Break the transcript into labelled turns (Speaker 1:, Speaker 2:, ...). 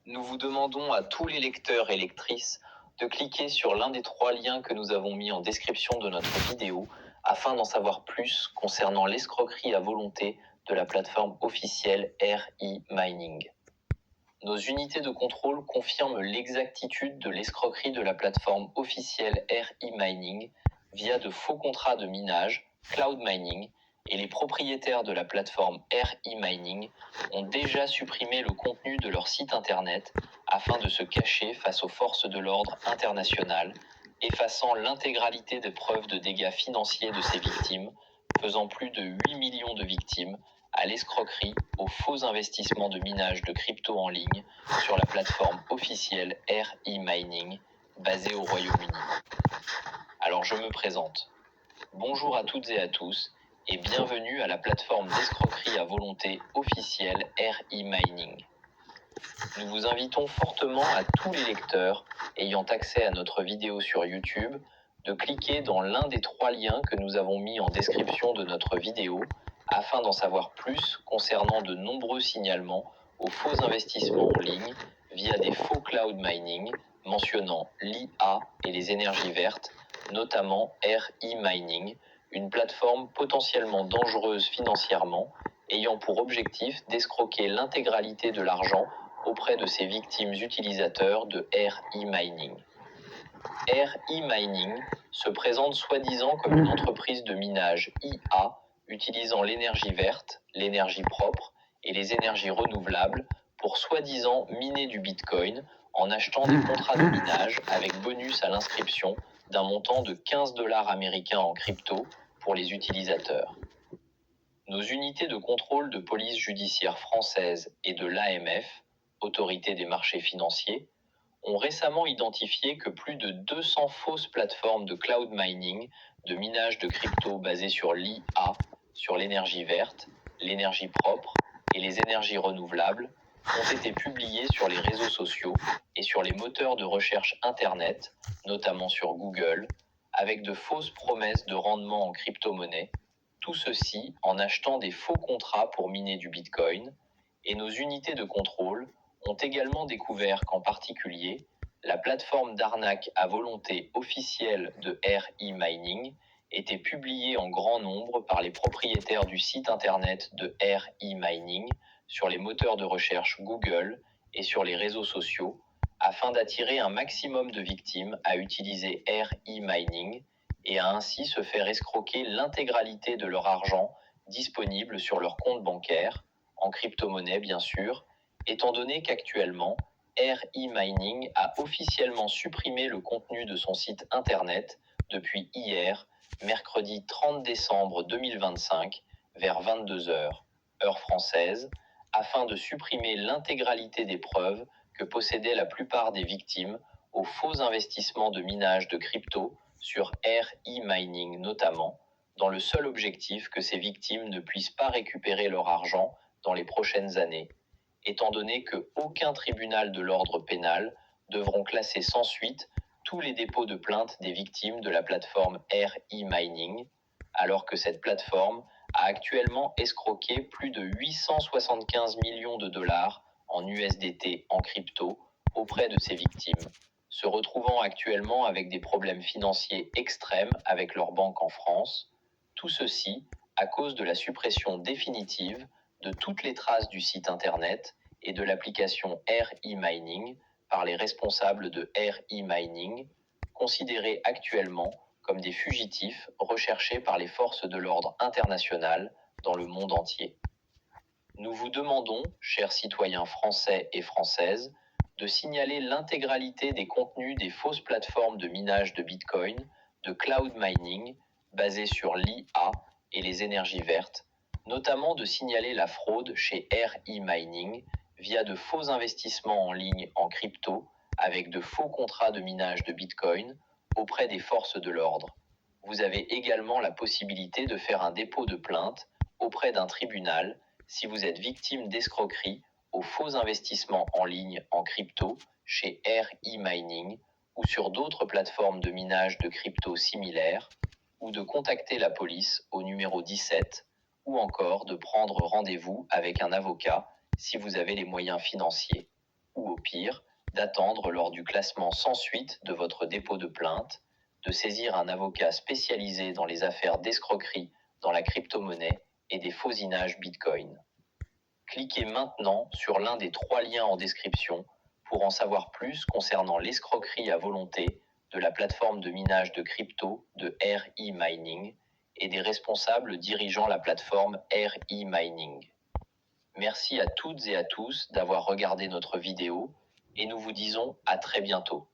Speaker 1: Nous vous demandons à tous les lecteurs et lectrices de cliquer sur l'un des 3 liens que nous avons mis en description de notre vidéo afin d'en savoir plus concernant l'escroquerie à volonté de la plateforme officielle RE Mining. Nos unités de contrôle confirment l'exactitude de l'escroquerie de la plateforme officielle RE Mining via de faux contrats de minage, cloud mining, et les propriétaires de la plateforme RE Mining ont déjà supprimé le contenu de leur site internet afin de se cacher face aux forces de l'ordre internationales, effaçant l'intégralité des preuves de dégâts financiers de ces victimes, faisant plus de 8 millions de victimes, à l'escroquerie, aux faux investissements de minage de crypto en ligne sur la plateforme officielle RE Mining, basée au Royaume-Uni. Alors je me présente. Bonjour à toutes et à tous, et bienvenue à la plateforme d'escroquerie à volonté officielle RE Mining. Nous vous invitons fortement à tous les lecteurs ayant accès à notre vidéo sur YouTube de cliquer dans l'un des 3 liens que nous avons mis en description de notre vidéo afin d'en savoir plus concernant de nombreux signalements aux faux investissements en ligne via des faux cloud mining mentionnant l'IA et les énergies vertes, notamment RE Mining, une plateforme potentiellement dangereuse financièrement, ayant pour objectif d'escroquer l'intégralité de l'argent auprès de ses victimes utilisateurs de RE Mining. RE Mining se présente soi-disant comme une entreprise de minage IA utilisant l'énergie verte, l'énergie propre et les énergies renouvelables pour soi-disant miner du Bitcoin en achetant des contrats de minage avec bonus à l'inscription d'un montant de 15 $ américains en crypto pour les utilisateurs. Nos unités de contrôle de police judiciaire française et de l'AMF, Autorité des marchés financiers, ont récemment identifié que plus de 200 fausses plateformes de cloud mining, de minage de crypto basées sur l'IA, sur l'énergie verte, l'énergie propre et les énergies renouvelables, ont été publiées sur les réseaux sociaux et sur les moteurs de recherche Internet, notamment sur Google, avec de fausses promesses de rendement en crypto-monnaie, tout ceci en achetant des faux contrats pour miner du Bitcoin, et nos unités de contrôle ont également découvert qu'en particulier, la plateforme d'arnaque à volonté officielle de RE Mining était publiée en grand nombre par les propriétaires du site internet de RE Mining sur les moteurs de recherche Google et sur les réseaux sociaux, afin d'attirer un maximum de victimes à utiliser RE Mining et à ainsi se faire escroquer l'intégralité de leur argent disponible sur leur compte bancaire, en crypto-monnaie bien sûr, étant donné qu'actuellement, RE Mining a officiellement supprimé le contenu de son site internet depuis hier, mercredi 30 décembre 2025, vers 22 h, heure française, afin de supprimer l'intégralité des preuves que possédaient la plupart des victimes aux faux investissements de minage de crypto sur RE Mining notamment, dans le seul objectif que ces victimes ne puissent pas récupérer leur argent dans les prochaines années, étant donné qu'aucun tribunal de l'ordre pénal devront classer sans suite tous les dépôts de plainte des victimes de la plateforme RE Mining, alors que cette plateforme a actuellement escroqué plus de 875 millions de dollars en USDT en crypto auprès de ses victimes, se retrouvant actuellement avec des problèmes financiers extrêmes avec leur banque en France, tout ceci à cause de la suppression définitive de toutes les traces du site internet et de l'application RE Mining par les responsables de RE Mining, considérés actuellement comme des fugitifs recherchés par les forces de l'ordre internationales dans le monde entier. Nous vous demandons, chers citoyens français et françaises, de signaler l'intégralité des contenus des fausses plateformes de minage de Bitcoin, de cloud mining, basées sur l'IA et les énergies vertes, notamment de signaler la fraude chez RE Mining via de faux investissements en ligne en crypto avec de faux contrats de minage de Bitcoin auprès des forces de l'ordre. Vous avez également la possibilité de faire un dépôt de plainte auprès d'un tribunal si vous êtes victime d'escroquerie aux faux investissements en ligne en crypto chez RE Mining ou sur d'autres plateformes de minage de crypto similaires, ou de contacter la police au numéro 17, ou encore de prendre rendez-vous avec un avocat si vous avez les moyens financiers, ou aucun. pire, d'attendre lors du classement sans suite de votre dépôt de plainte, de saisir un avocat spécialisé dans les affaires d'escroquerie dans la crypto-monnaie et des fausinages Bitcoin. Cliquez maintenant sur l'un des 3 liens en description pour en savoir plus concernant l'escroquerie à volonté de la plateforme de minage de crypto de RE Mining et des responsables dirigeant la plateforme RE Mining. Merci à toutes et à tous d'avoir regardé notre vidéo et nous vous disons à très bientôt.